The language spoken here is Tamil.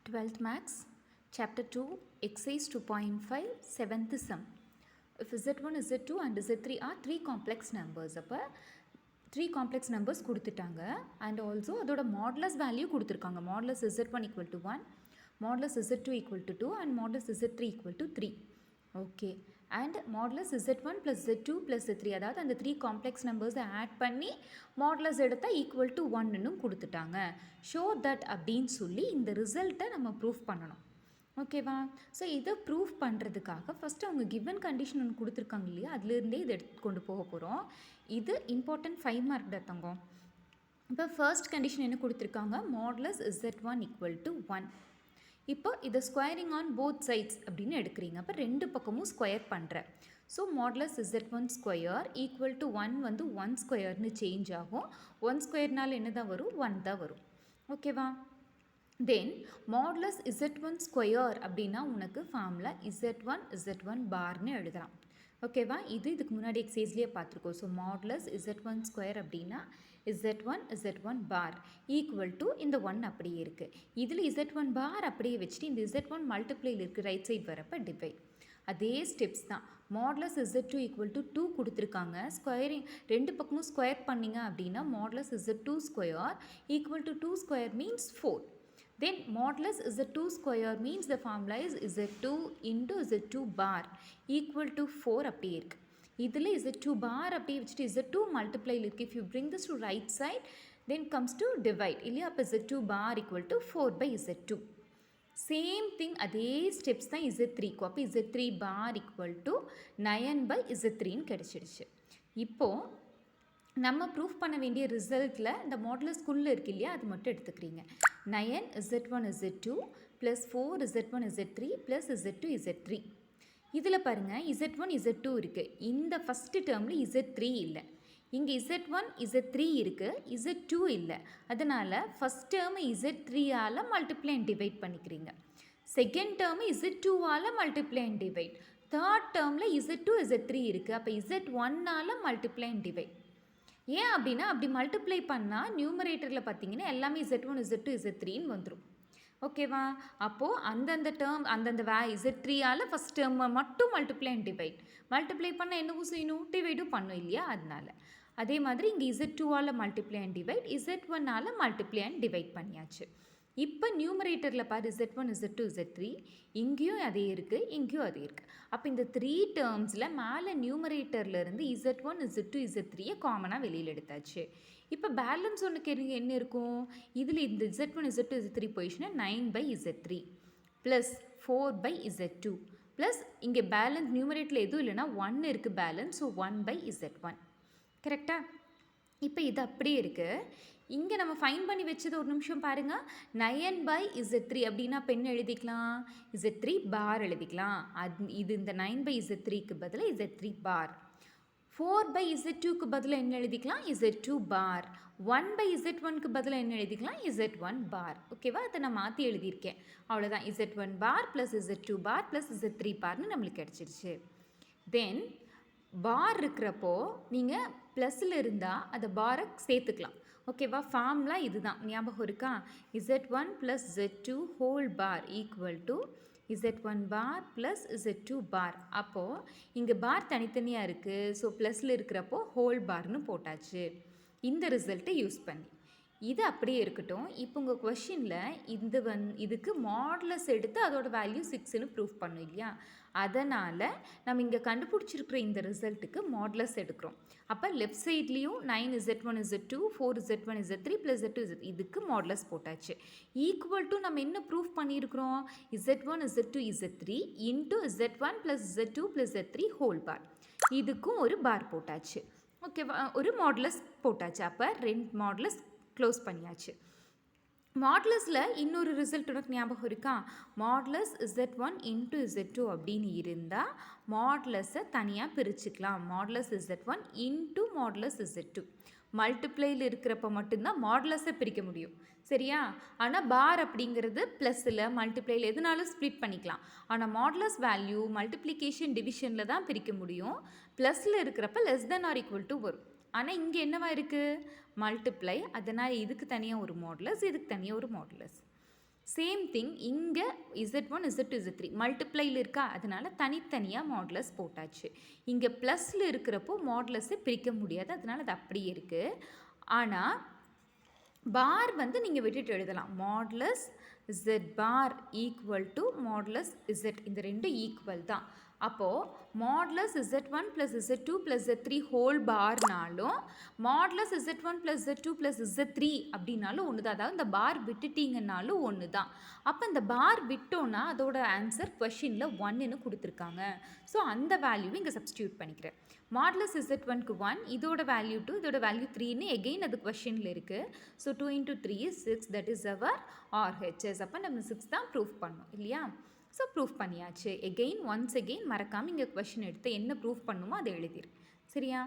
12th Maths, Chapter 2, Exercise 2.5, 7th Sum. If Z1, Z2 and Z3 are three complex numbers, அப்போ three complex numbers கொடுத்துட்டாங்க and also அதோட modulus value கொடுத்துருக்காங்க. Modulus Z1 equal to 1, modulus Z2 equal to 2 and modulus Z3 equal to 3. Okay, and modulus Z1 plus Z2 plus Z3, அதாவது அந்த த்ரீ காம்ப்ளெக்ஸ் நம்பர்ஸை ஆட் பண்ணி மாடுலஸ் எடுத்தால் ஈக்குவல் டு ஒன்னு கொடுத்துட்டாங்க. ஷோ தட் அப்படின்னு சொல்லி இந்த ரிசல்ட்டை நம்ம ப்ரூஃப் பண்ணணும். ஓகேவா? ஸோ இதை ப்ரூஃப் பண்ணுறதுக்காக ஃபஸ்ட்டு அவங்க கிவன் கண்டிஷன் ஒன்று கொடுத்துருக்காங்க இல்லையா, அதுலேருந்தே இதை எடுத்து கொண்டு போக போகிறோம். இது இம்பார்ட்டன்ட் 5 மார்க் தத்தங்கம். இப்போ ஃபர்ஸ்ட் கண்டிஷன் என்ன கொடுத்துருக்காங்க, மாடுலஸ் Z1 ஈக்குவல் டு 1. இப்போ இதை ஸ்கொயரிங் ஆன் போத் சைட்ஸ் அப்படின்னு எடுக்கிறீங்க. அப்போ ரெண்டு பக்கமும் ஸ்கொயர் பண்ணுறேன். So modulus Z1 square equal to 1 வந்து 1 ஸ்கொயர்னு சேஞ்ச் ஆகும். 1 ஸ்கொயர்னால் என்ன தான் வரும், 1 தான் வரும். ஓகேவா? தென் மாடுலஸ் Z1 ஸ்கொயர் அப்படின்னா உனக்கு ஃபார்முலா Z1 பார்னு எழுதலாம். ஓகேவா? இதுக்கு முன்னாடி எக்ஸைஸ்லேயே பார்த்துருக்கோம். ஸோ மாடுலஸ் Z1 ஸ்கொயர் அப்படின்னா Z1 பார் ஈக்குவல் டு இந்த 1 அப்படியே இருக்குது. இதில் Z1 பார் அப்படியே வச்சுட்டு இந்த Z1 மல்டிப்ளையில் இருக்குது, ரைட் சைட் வரப்போ டிவைட். அதே ஸ்டெப்ஸ் தான். மாடுலஸ் Z2 ஈக்குவல் டு 2 கொடுத்துருக்காங்க. ஸ்கொயரிங் ரெண்டு பக்கமும் ஸ்கொயர் பண்ணிங்க அப்படின்னா modulus Z2 square equal to 2 square means 4. Then modulus Z2 square means the formula is Z2 into Z2 bar equal to 4 அப்படியே இருக்கு. இதில் Z2 bar அப்படியே வச்சுட்டு Z2 multiply இருக்கு. If you bring this to right side then comes to divide இல்லையா, அப்போ Z2 bar equal to 4 by Z2. Same thing அதே ஸ்டெப்ஸ் தான் Z3க்கு. அப்போ Z3 bar equal to 9 by Z3ன்னு கிடச்சிடுச்சு. இப்போது நம்ம ப்ரூஃப் பண்ண வேண்டிய ரிசல்ட்டில் இந்த மாடுலஸ்குள்ளே இருக்கு இல்லையா, அது மட்டும் எடுத்துக்கிறீங்க. 9 Z1 Z2 plus 4 Z1 Z3 plus Z2 Z3. இதில் பாருங்கள் Z1 Z2 இருக்குது. இந்த ஃபஸ்ட்டு டேர்மில் Z3 இல்லை. இங்கே Z1 Z3 இருக்குது, Z2 இல்லை. அதனால் ஃபஸ்ட் டேர்மை Z3ஆல் மல்டிப்ளை அண்ட் டிவைட் பண்ணிக்கிறீங்க. செகண்ட் டேர்மை Z2ஆல் மல்டிப்ளை அண்ட் டிவைட். தேர்ட் டேர்மில் Z2 Z3 இருக்குது. அப்போ Z1ஆல் மல்டிப்ளை அண்ட் டிவைட். ஏன் அப்படின்னா அப்படி மல்டிப்ளை பண்ணால் நியூமரேட்டரில் பார்த்தீங்கன்னா எல்லாமே Z1 Z2 Z3ன்னு வந்துடும். ஓகேவா? அப்போது அந்தந்த டேர்ம் அந்தந்த Z3ஆல் ஃபஸ்ட் டேர்மை மட்டும் மல்டிப்ளை அண்ட் டிவைட். மல்டிப்ளை பண்ணால் என்னவும் செய்யணும், டிவைடும் பண்ணும் இல்லையா, அதனால். அதே மாதிரி இங்கே Z2ஆல் மல்டிப்ளை அண்ட் டிவைட், Z1ஆல் மல்டிப்ளை அண்ட் டிவைட் பண்ணியாச்சு. இப்போ நியூமரேட்டரில் பாரு Z1 Z2 Z3, இங்கேயும் அதே இருக்குது, இங்கேயும் அதே இருக்குது. அப்போ இந்த த்ரீ டேர்ம்ஸில் மேலே நியூமரேட்டர்லேருந்து Z1 Z2 Z3யை காமனாக வெளியில் எடுத்தாச்சு. இப்போ பேலன்ஸ் ஒன்றுக்கு என்ன இருக்கும், இதில் இந்த Z1 Z2 Z3 போயிடுச்சுன்னா 9 by Z3 plus 4 by Z2 plus இங்கே பேலன்ஸ் நியூமரேட்டரில் எதுவும் இல்லைன்னா 1 இருக்குது பேலன்ஸ், ஸோ 1 by Z1. கரெக்டாக? இப்போ இது அப்படியே இருக்குது. இங்கே நம்ம ஃபைன் பண்ணி வச்சது ஒரு நிமிஷம் பாருங்கள். 9 by Z3 அப்படின்னா இப்போ என்ன எழுதிக்கலாம், Z3 பார் எழுதிக்கலாம். இது இந்த 9 by Z3க்கு பதிலாக Z3 பார். 4 by Z2க்கு பதிலாக என்ன எழுதிக்கலாம், Z2 பார். 1 by Z1க்கு பதிலாக என்ன எழுதிக்கலாம், Z1 பார். ஓகேவா? அதை நான் மாற்றி எழுதியிருக்கேன். அவ்வளோதான். Z1 bar plus Z2 bar plus Z3 பார்னு நம்மளுக்கு கிடச்சிருச்சு. தென் பார் இருக்கிறப்போ நீங்கள் ப்ளஸில் இருந்தால் அதை பாரை சேர்த்துக்கலாம். ஓகேவா? ஃபார்ம்லாம் இதுதான், ஞாபகம் இருக்கா? Z1 plus Z2 whole bar equal to Z1 bar plus Z2 bar. அப்போது இங்கே பார் தனித்தனியாக இருக்குது, ஸோ ப்ளஸில் இருக்கிறப்போ ஹோல் பார்னு போட்டாச்சு இந்த ரிசல்ட்டை யூஸ் பண்ணி. இது அப்படியே இருக்கட்டும். இப்போ உங்கள் கொஷினில் இதுக்கு மாடுலஸ் எடுத்து அதோட வேல்யூ 6ன்னு ப்ரூஃப் பண்ணும் இல்லையா, அதனால் நம்ம இங்கே கண்டுபிடிச்சிருக்கிற இந்த ரிசல்ட்டுக்கு மாடுலஸ் எடுக்கிறோம். அப்போ லெஃப்ட் சைட்லேயும் 9 Z1 Z2 4 Z1 Z3 plus Z2 Z3 இதுக்கு மாடுலஸ் போட்டாச்சு. ஈக்குவல் டு நம்ம என்ன ப்ரூஃப் பண்ணியிருக்கிறோம், Z1 Z2 Z3 into Z1 plus Z2 plus Z3 whole bar. இதுக்கும் ஒரு பார் போட்டாச்சு. ஓகேவா? ஒரு மாடுலஸ் போட்டாச்சு. அப்போ 2 மாடுலஸ் க்ளோஸ் பண்ணியாச்சு. மாடுலஸில் இன்னொரு ரிசல்ட் உனக்கு ஞாபகம் இருக்கா, மாடுலஸ் Z1 இன்ட்டு Z2 அப்படின்னு இருந்தால் மாடுலஸை தனியாக பிரிச்சுக்கலாம். Modulus Z1 into modulus Z2 மல்டிப்ளையில் இருக்கிறப்ப மட்டும்தான் மாடுலஸை பிரிக்க முடியும். சரியா? ஆனால் பார் அப்படிங்கிறது ப்ளஸில் மல்டிப்ளையில் எதுனாலும் ஸ்ப்ளிட் பண்ணிக்கலாம். ஆனால் மாடுலஸ் வேல்யூ மல்டிப்ளிகேஷன் டிவிஷனில் தான் பிரிக்க முடியும். ப்ளஸில் இருக்கிறப்ப less than or equal to வரும். ஆனால் இங்கே என்னவா இருக்குது, மல்டிப்ளை. அதனால் இதுக்கு தனியாக ஒரு மாடுலஸ், இதுக்கு தனியாக ஒரு மாடுலஸ். சேம் திங் இங்கே Z1 Z2 Z3 மல்டிப்ளையில் இருக்கா, அதனால் தனித்தனியாக மாடுலஸ் போட்டாச்சு. இங்கே ப்ளஸில் இருக்கிறப்போ மாடுலஸை பிரிக்க முடியாது, அதனால் அது அப்படியே இருக்குது. ஆனால் பார் வந்து நீங்கள் விட்டுட்டு எழுதலாம். Modulus Z bar equal to modulus Z, இந்த ரெண்டு ஈக்குவல் தான். அப்போது modulus Z1 plus Z2 plus Z3 whole பார்னாலும் modulus Z1 plus Z2 plus Z3 அப்படின்னாலும் ஒன்று தான். அதாவது இந்த பார் விட்டுட்டிங்கன்னாலும் ஒன்று தான். அப்போ இந்த பார் விட்டோன்னா அதோட ஆன்சர் கொஷினில் 1ன்னு கொடுத்துருக்காங்க. ஸோ அந்த வேல்யூவை இங்கே சப்ஸ்டியூட் பண்ணிக்கிறேன். மாடுலஸ் Z1க்கு 1, இதோட வேல்யூ 2, இதோட வேல்யூ 3ன்னு எகெயின் அது கொஷினில் இருக்குது. So 2 × 3 is 6, that is our RHS. அப்போ நம்ம 6 தான் ப்ரூஃப் பண்ணோம் இல்லையா? ஸோ ப்ரூஃப் பண்ணியாச்சு. எகெயின் ஒன்ஸ் எகெயின் மறக்காமல் இங்கே கொஷின் எடுத்து என்ன ப்ரூஃப் பண்ணுமோ அதை எழுதிரு. சரியா?